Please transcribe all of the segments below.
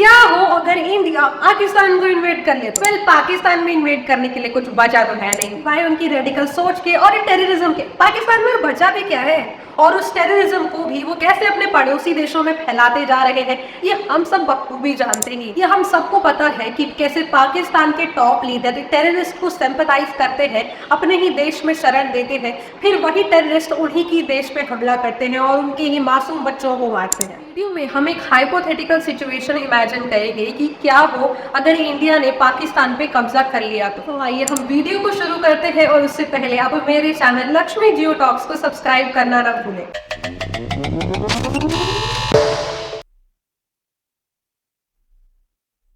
क्या हो अगर इंडिया पाकिस्तान को इन्वेट कर ले? वेल, पाकिस्तान में इन्वेट करने के लिए कुछ बचा तो है नहीं, वाई उनकी रेडिकल सोच के और टेररिज्म के। पाकिस्तान में बचा भी क्या है, और उस टेररिज्म को भी वो कैसे अपने पड़ोसी देशों में फैलाते जा रहे हैं, ये हम सब बखूबी जानते हैं। ये हम सबको पता है कि कैसे पाकिस्तान के टॉप लीडर टेररिस्ट को सिंपैथाइज करते हैं, अपने ही देश में शरण देते हैं, फिर वही टेररिस्ट उन्हीं की देश पे हमला करते हैं और उनके ही मासूम बच्चों को मारते हैं। वीडियो में हम एक हाइपोथेटिकल सिचुएशन इमेजिन करेंगे कि क्या हो अगर इंडिया ने पाकिस्तान पे कब्जा कर लिया तो आइए हम वीडियो को शुरू करते हैं, और उससे पहले आप मेरे चैनल लक्ष्मी जियो टॉक्स को सब्सक्राइब करना न भूलें।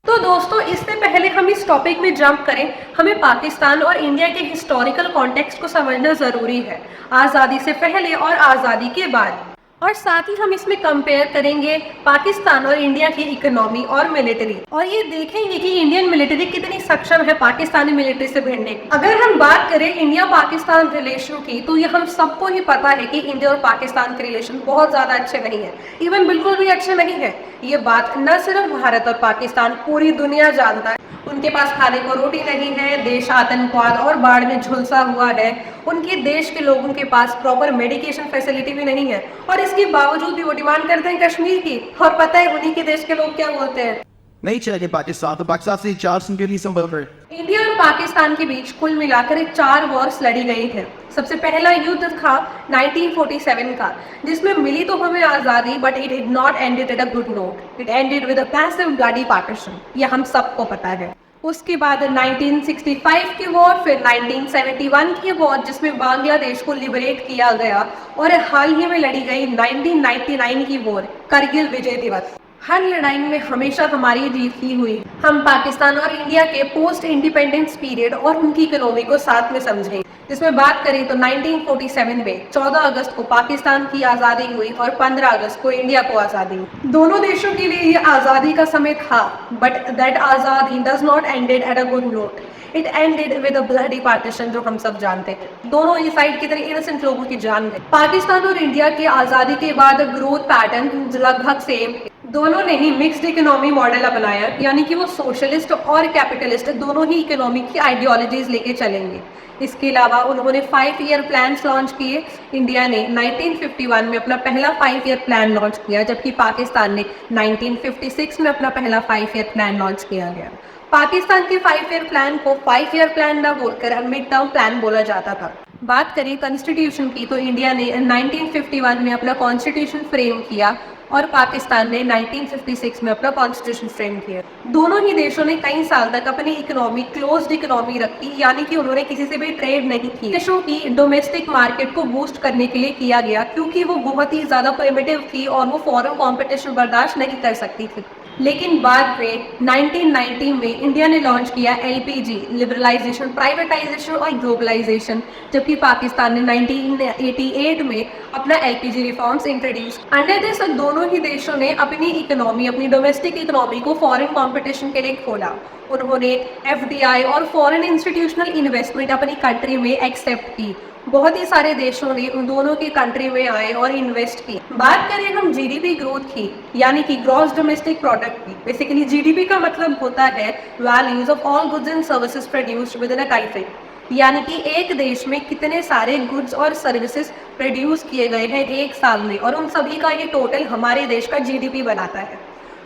तो दोस्तों, इससे पहले हम इस टॉपिक में जंप करें, हमें पाकिस्तान और इंडिया के हिस्टोरिकल कॉन्टेक्स्ट को समझना जरूरी है, आज़ादी से पहले और आज़ादी के बाद। और साथ ही हम इसमें कंपेयर करेंगे पाकिस्तान और इंडिया की इकोनॉमी और मिलिट्री, और ये देखेंगे कि इंडियन मिलिट्री कितनी सक्षम है पाकिस्तानी मिलिट्री से भिड़ने की। अगर हम बात करें इंडिया पाकिस्तान रिलेशन की, तो ये हम सबको ही पता है कि इंडिया और पाकिस्तान के रिलेशन बहुत ज्यादा अच्छे नहीं है, इवन बिल्कुल भी अच्छे नहीं है। ये बात न सिर्फ भारत और पाकिस्तान, पूरी दुनिया जानता है। उनके पास खाने को रोटी नहीं है, देश आतंकवाद और बाढ़ में झुलसा हुआ है, उनके देश के लोगों के पास प्रॉपर मेडिकेशन फैसिलिटी भी नहीं है, और इसके बावजूद भी वो डिमांड करते हैं कश्मीर की। और पता है उन्हीं के देश के लोग क्या बोलते हैं? नहीं चलेगा पाकिस्तान, तो पाकिस्तान से 4 के लिए संभव है। इंडिया और पाकिस्तान के बीच कुल मिलाकर 4 वॉर्स लड़ी गई थे। सबसे पहला युद्ध था 1947 का, जिसमें मिली तो हमें आजादी, but it did not ended at a good note. It ended with a massive bloody partition, ये हम सबको पता है। उसके बाद 1965 की वॉर, फिर 1971 की वॉर जिसमें बांग्लादेश को लिबरेट किया गया, और हाल ही में लड़ी गई 1999 की वॉर, करगिल विजय दिवस। हर लड़ाई में हमेशा हमारी जीत ही हुई। हम पाकिस्तान और इंडिया के पोस्ट इंडिपेंडेंस पीरियड और उनकी इकोनॉमी को साथ में समझें। जिसमें बात करें तो 1947 में 14 अगस्त को पाकिस्तान की आज़ादी हुई और 15 अगस्त को इंडिया को आज़ादी हुई। दोनों देशों के लिए ये आज़ादी का समय था, बट दैट आज़ादी does not ended at a good note. It ended with a bloody partition, जो हम सब जानते हैं। दोनों ही साइड की तरह इनोसेंट लोगों की जान गई। पाकिस्तान और इंडिया की आज़ादी के बाद ग्रोथ पैटर्न लगभग सेम। दोनों ने ही मिक्स्ड इकोनॉमी मॉडल अपनाया, यानी कि वो सोशलिस्ट और कैपिटलिस्ट दोनों ही इकोनॉमी की आइडियोलॉजीज लेके चलेंगे। इसके अलावा उन्होंने 5 ईयर प्लान्स लॉन्च किए। इंडिया ने 1951 में अपना पहला 5 ईयर प्लान लॉन्च किया, जबकि पाकिस्तान ने 1956 में अपना पहला 5 ईयर प्लान लॉन्च किया गया। पाकिस्तान के 5 ईयर प्लान को 5 ईयर प्लान न बोलकर मिड टर्म प्लान बोला जाता था। बात करें कॉन्स्टिट्यूशन की, तो इंडिया ने 1951 में अपना कॉन्स्टिट्यूशन फ्रेम किया और पाकिस्तान ने 1956 में अपना कॉन्स्टिट्यूशन फ्रेम किया। दोनों ही देशों ने कई साल तक अपनी इकोनॉमी क्लोज्ड इकोनॉमी रखी, यानी कि उन्होंने किसी से भी ट्रेड नहीं की। देशों की डोमेस्टिक मार्केट को बूस्ट करने के लिए किया गया, क्योंकि वो बहुत ही ज्यादा प्रिमिटिव थी और वो फॉरेन कॉम्पिटिशन बर्दाश्त नहीं कर सकती थी। लेकिन बाद में 1990 में इंडिया ने लॉन्च किया एलपीजी, लिबरलाइजेशन, प्राइवेटाइजेशन और ग्लोबलाइजेशन, जबकि पाकिस्तान ने 1988 में अपना LPG reforms introduce. Under this दोनों ही देशों ने अपनी इकोनॉमी, अपनी डोमेस्टिक इकोनॉमी को फॉरेन कंपटीशन के लिए खोला। उन्होंने एफडीआई और फॉरेन इंस्टीट्यूशनल इन्वेस्टमेंट अपनी कंट्री में एक्सेप्ट की। बहुत ही सारे देशों ने उन दोनों की कंट्री में आए और इन्वेस्ट की। बात करें हम जीडीपी ग्रोथ की, यानी कि ग्रॉस डोमेस्टिक प्रोडक्ट की। बेसिकली जीडीपी का मतलब होता है values of all goods and services produced with in a country, यानी कि एक देश में कितने सारे गुड्स और सर्विसेज प्रोड्यूस किए गए हैं एक साल में, और उन सभी का ये टोटल हमारे देश का जीडीपी बनाता है।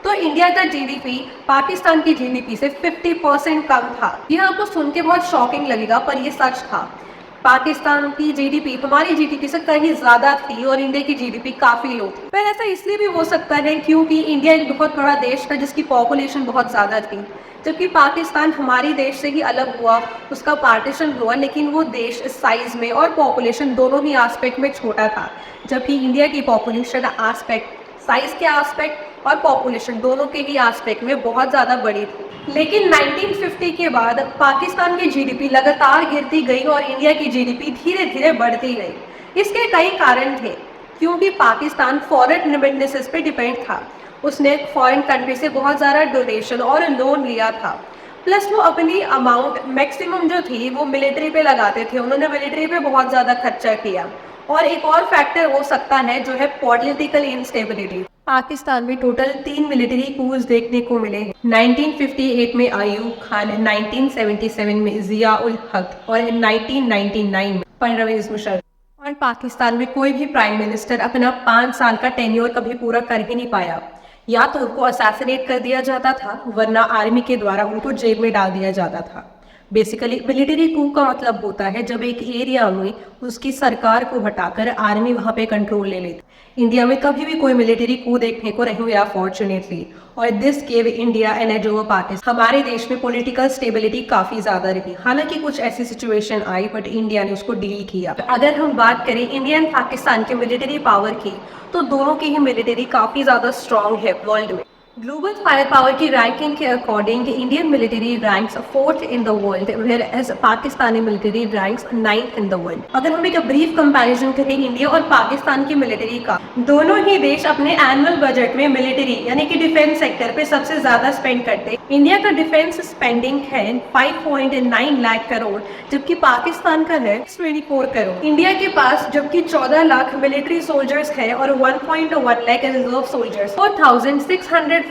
तो इंडिया का जीडीपी पाकिस्तान की जीडीपी से 50% कम था। यह आपको सुन के बहुत शॉकिंग लगेगा, पर यह सच था। पाकिस्तान की जीडीपी हमारी जीडीपी से कहीं ज्यादा थी और इंडिया की जीडीपी काफी लो थी। पर ऐसा इसलिए भी हो सकता है क्योंकि इंडिया एक बहुत बड़ा देश था जिसकी पॉपुलेशन बहुत ज्यादा थी, जबकि पाकिस्तान हमारी देश से ही अलग हुआ, उसका पार्टीशन हुआ, लेकिन वो देश साइज में और पॉपुलेशन दोनों ही एस्पेक्ट में छोटा था, जबकि इंडिया की पॉपुलेशन एस्पेक्ट, साइज के एस्पेक्ट और पॉपुलेशन दोनों के ही एस्पेक्ट में बहुत ज़्यादा बड़ी थी। लेकिन 1950 के बाद पाकिस्तान की जीडीपी लगातार गिरती गई और इंडिया की जीडीपी धीरे धीरे बढ़ती गई। इसके कई कारण थे, क्योंकि पाकिस्तान फॉरेन रिमिटेंसेस पे डिपेंड था। उसने फॉरेन कंट्री से बहुत ज़्यादा डोनेशन और लोन लिया था, प्लस वो अपनी अमाउंट मैक्सिमम जो थी वो मिलिट्री पे लगाते थे। उन्होंने मिलिट्री पे बहुत ज़्यादा खर्चा किया। और एक और फैक्टर हो सकता है जो है पॉलिटिकल इंस्टेबिलिटी। पाकिस्तान में टोटल 3 मिलिट्री कूज देखने को मिले हैं। 1958 में अयूब खान, 1977 में जिया उल हक और 1999 में परवेज मुशर्रफ। और पाकिस्तान में कोई भी प्राइम मिनिस्टर अपना 5 साल का टेन्योर कभी पूरा कर ही नहीं पाया। या तो उनको असैसिनेट कर दिया जाता था, वरना आर्मी के द्वारा उनको जेल में डाल दिया जाता था। बेसिकली मिलिट्री कू का मतलब होता है जब एक एरिया में उसकी सरकार को हटाकर आर्मी वहां पे कंट्रोल ले लेती। इंडिया में कभी भी कोई मिलिट्री कू देखने को नहीं हुआ फॉर्चुनेटली, और this gave India an edge over Pakistan. हमारे देश में पॉलिटिकल स्टेबिलिटी काफी ज्यादा रही, हालांकि कुछ ऐसी सिचुएशन आई बट इंडिया ने उसको डील किया। अगर हम बात करें इंडिया एंड पाकिस्तान के मिलिट्री पावर की, तो दोनों की ही मिलिट्री काफी ज्यादा स्ट्रॉन्ग है वर्ल्ड में। ग्लोबल फायर पावर की रैंकिंग के according Indian military ranks 4th in the world, whereas Pakistani military ranks 9th in the world. अगर हम एक ब्रीफ कंपैरिजन करें इंडिया और पाकिस्तान की मिलिट्री का, दोनों ही देश अपने एनुअल बजट में मिलिट्री यानी कि डिफेंस सेक्टर पे सबसे ज्यादा स्पेंड करते हैं। इंडिया का डिफेंस स्पेंडिंग है 5.9 लाख करोड़, जबकि पाकिस्तान का है 24 करोड़। इंडिया के पास जबकि 14 लाख मिलिट्री सोल्जर्स है और 1.1 लाख रिजर्व सोल्जर्स, 4614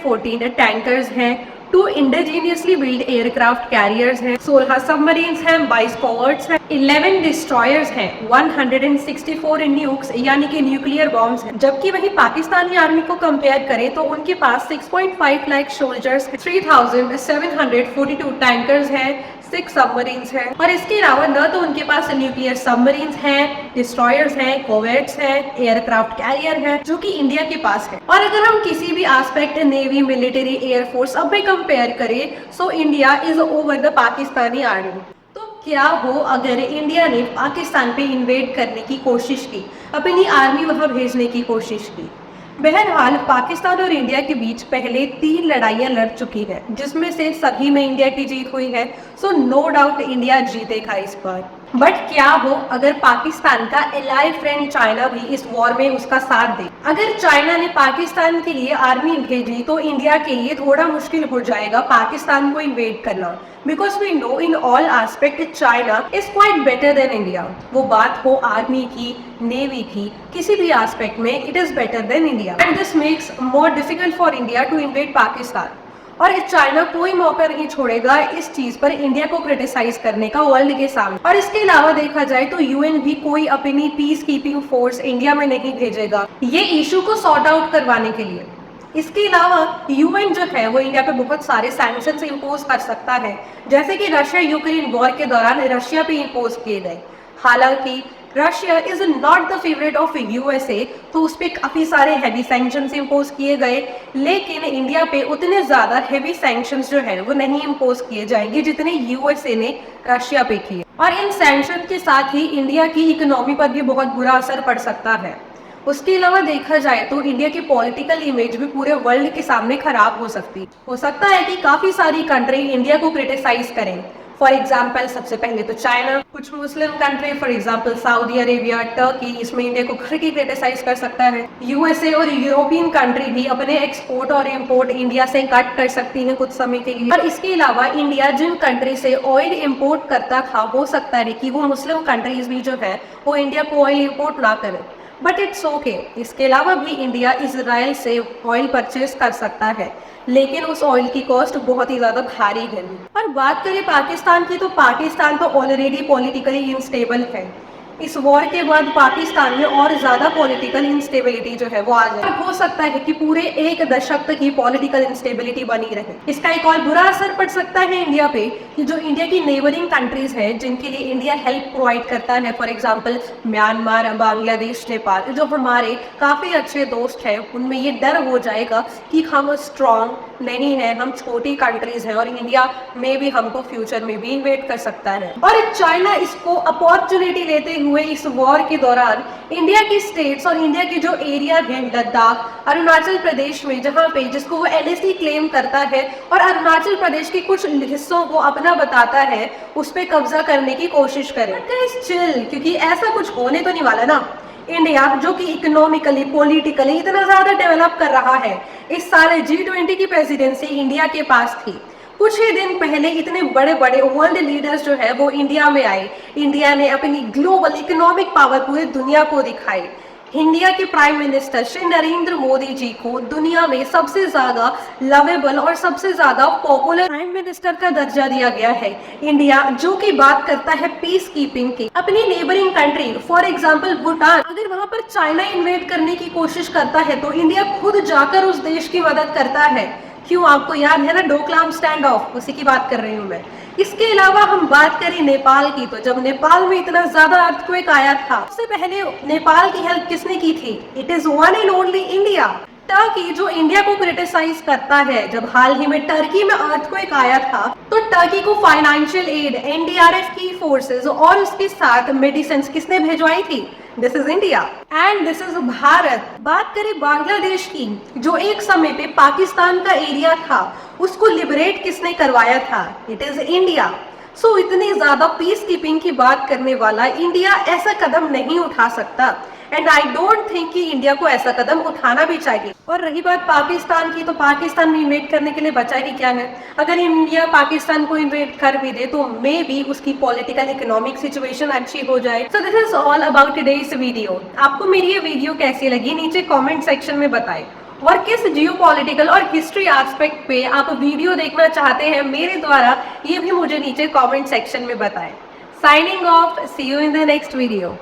टैंकर्स हैं, 2 इंडिजीनियसली बिल्ड एयरक्राफ्ट कैरियर्स हैं, 16 सबमरीन्स हैं, 22 कॉवर्ट्स हैं, 11 डिस्ट्रॉयर्स हैं, 164 न्यूक्स यानी कि न्यूक्लियर बॉम्ब्स हैं। जबकि वही पाकिस्तानी आर्मी को कंपेयर करें तो उनके पास 6.5 लाख सोल्जर्स, 3742 टैंकर्स हैं, 6 सबमरीन्स हैं, और इसके अलावा न तो उनके पास न्यूक्लियर सबमरीन्स हैं, डिस्ट्रॉयर्स हैं, कॉवेट्स हैं, एयरक्राफ्ट कैरियर हैं, जो कि इंडिया के पास है। और अगर हम किसी भी एस्पेक्ट नेवी, मिलिट्री, एयरफोर्स अब में कंपेयर करें, so India is over the Pakistani army. तो क्या हो अगर इंडिया ने पाकिस्तान पे इन्वेड करने की कोशिश की, अपनी आर्मी वहां भेजने की कोशिश की? बहरहाल पाकिस्तान और इंडिया के बीच पहले 3 लड़ाइयां लड़ चुकी है, जिसमें से सभी में इंडिया की जीत हुई है। सो नो डाउट इंडिया जीतेगा इस बार। बट क्या हो अगर पाकिस्तान का एलाई फ्रेंड चाइना भी इस वॉर में उसका साथ दे? अगर चाइना ने पाकिस्तान के लिए आर्मी भेजी तो इंडिया के लिए थोड़ा मुश्किल हो जाएगा पाकिस्तान को इन्वेड करना, because we know in all aspect China is quite better than India. वो बात हो आर्मी की, नेवी की, किसी भी एस्पेक्ट में it is better than India, and this makes more difficult for India to invade Pakistan. और चाइना कोई मौका नहीं छोड़ेगा इस चीज पर इंडिया को क्रिटिसाइज करने का वर्ल्ड के सामने। और इसके अलावा देखा जाए तो यूएन भी कोई अपनी पीस कीपिंग फोर्स इंडिया में नहीं भेजेगा ये इशू को सॉर्ट आउट करवाने के लिए। इसके अलावा यूएन जो है वो इंडिया पे बहुत सारे सैंक्शंस इंपोज कर सकता है, जैसे कि रशिया यूक्रेन वॉर के दौरान रशिया पे इंपोज किए गए। हालांकि Russia is not the favourite of USA, तो उस पर काफी सारे हैवी सैंक्शंस इंपोज किए गए, लेकिन इंडिया पे उतने ज्यादा हैवी सैंक्शंस जो है वो नहीं इंपोज किए जाएंगे जितने यूएसए ने रशिया पे किए। और इन सैंक्शन के साथ ही इंडिया की इकोनॉमी पर भी बहुत बुरा असर पड़ सकता है। उसके अलावा देखा जाए तो इंडिया की पॉलिटिकल इमेज भी पूरे वर्ल्ड के सामने खराब हो सकती। हो सकता है कि काफी सारी कंट्री इंडिया को क्रिटिसाइज करें। फॉर एग्जाम्पल सबसे पहले तो चाइना, कुछ Muslim country for example Saudi Arabia, Turkey, इसमें इंडिया को घर की क्रिटिसाइज कर सकता है। यूएसए और यूरोपियन कंट्री भी अपने एक्सपोर्ट और इम्पोर्ट इंडिया से कट कर सकती है कुछ समय के लिए। और इसके अलावा इंडिया जिन कंट्री से ऑयल इम्पोर्ट करता था, हो सकता है कि वो मुस्लिम कंट्रीज भी जो है वो इंडिया को ऑयल इम्पोर्ट ना करें, बट इट्स ओके। इसके अलावा भी इंडिया इजराइल से ऑयल परचेज कर सकता है, लेकिन उस ऑयल की कॉस्ट बहुत ही ज्यादा भारी है। और बात करें पाकिस्तान की, तो पाकिस्तान तो ऑलरेडी पॉलिटिकली इनस्टेबल है। इस वॉर के बाद पाकिस्तान में और ज्यादा पॉलिटिकल इंस्टेबिलिटी जो है वो आ जाए। हो सकता है कि पूरे 1 दशक तक की पॉलिटिकल इंस्टेबिलिटी बनी रहे। इसका एक और बुरा असर पड़ सकता है इंडिया पे, कि जो इंडिया की नेबरिंग कंट्रीज हैं जिनके लिए इंडिया हेल्प प्रोवाइड करता है, for example Myanmar, Bangladesh, Nepal, जो हमारे काफी अच्छे दोस्त हैं, उनमें ये डर हो जाएगा कि हम स्ट्रॉन्ग नहीं है, हम छोटी कंट्रीज हैं और इंडिया में भी हमको फ्यूचर में भी इन्वेट कर सकता है। और चाइना इसको अपॉर्चुनिटी लेते हुए इस वॉर के दौरान इंडिया की स्टेट्स और इंडिया के जो एरिया है लद्दाख, अरुणाचल प्रदेश में, जहाँ पे जिसको वो एलएसी क्लेम करता है और अरुणाचल प्रदेश के कुछ हिस्सों को अपना बताता है, उस पर कब्जा करने की कोशिश करें। चिल, क्योंकि ऐसा कुछ होने तो नहीं वाला ना। इंडिया जो कि इकोनॉमिकली, पॉलिटिकली इतना ज्यादा डेवलप कर रहा है, इस साल G20 की प्रेसिडेंसी इंडिया के पास थी। कुछ ही दिन पहले इतने बड़े बड़े वर्ल्ड लीडर्स जो है वो इंडिया में आए। इंडिया ने अपनी ग्लोबल इकोनॉमिक पावर पूरी दुनिया को दिखाई। इंडिया के प्राइम मिनिस्टर श्री नरेंद्र मोदी जी को दुनिया में सबसे ज्यादा लवेबल और सबसे ज्यादा पॉपुलर प्राइम मिनिस्टर का दर्जा दिया गया है। इंडिया जो कि बात करता है पीस कीपिंग की, अपनी neighbouring country for example Bhutan, अगर वहां पर चाइना इन्वेड करने की कोशिश करता है तो इंडिया खुद जाकर उस देश की मदद करता है। क्यों, आपको याद है ना डोकलाम स्टैंड ऑफ, उसी की बात कर रही हूँ मैं। इसके अलावा हम बात करें नेपाल की, तो जब नेपाल में इतना ज्यादा अर्थक्वेक आया था, सबसे पहले नेपाल की हेल्प किसने की थी? It is one and only India. Turkey जो इंडिया को क्रिटिसाइज करता है, जब हाल ही में टर्की में अर्थक्वेक आया था तो टर्की को फाइनेंशियल एड, एनडीआरएफ की फोर्सेस और उसके साथ मेडिसिन किसने भिजवाई थी? This is India and this is Bharat. बात करें बांग्लादेश की, जो एक समय पे पाकिस्तान का एरिया था, उसको लिबरेट किसने करवाया था? It is India. सो इतनी ज्यादा पीस कीपिंग की बात करने वाला इंडिया ऐसा कदम नहीं उठा सकता एंड आई डोंट थिंक कि इंडिया को ऐसा कदम उठाना भी चाहिए। और रही बात पाकिस्तान की, तो पाकिस्तान में इन्वेट करने के लिए बचा ही क्या है? अगर इंडिया पाकिस्तान को इन्वेट कर भी दे तो मे बी उसकी पॉलिटिकल इकोनॉमिक सिचुएशन अच्छी हो जाए। So this is all about today's video. आपको मेरी ये वीडियो कैसी लगी नीचे कॉमेंट सेक्शन में बताएं, और किस जियोपॉलिटिकल और हिस्ट्री एस्पेक्ट पे आप वीडियो देखना चाहते हैं मेरे द्वारा, ये भी मुझे नीचे कमेंट सेक्शन में बताएं। Signing off, see you in the next video.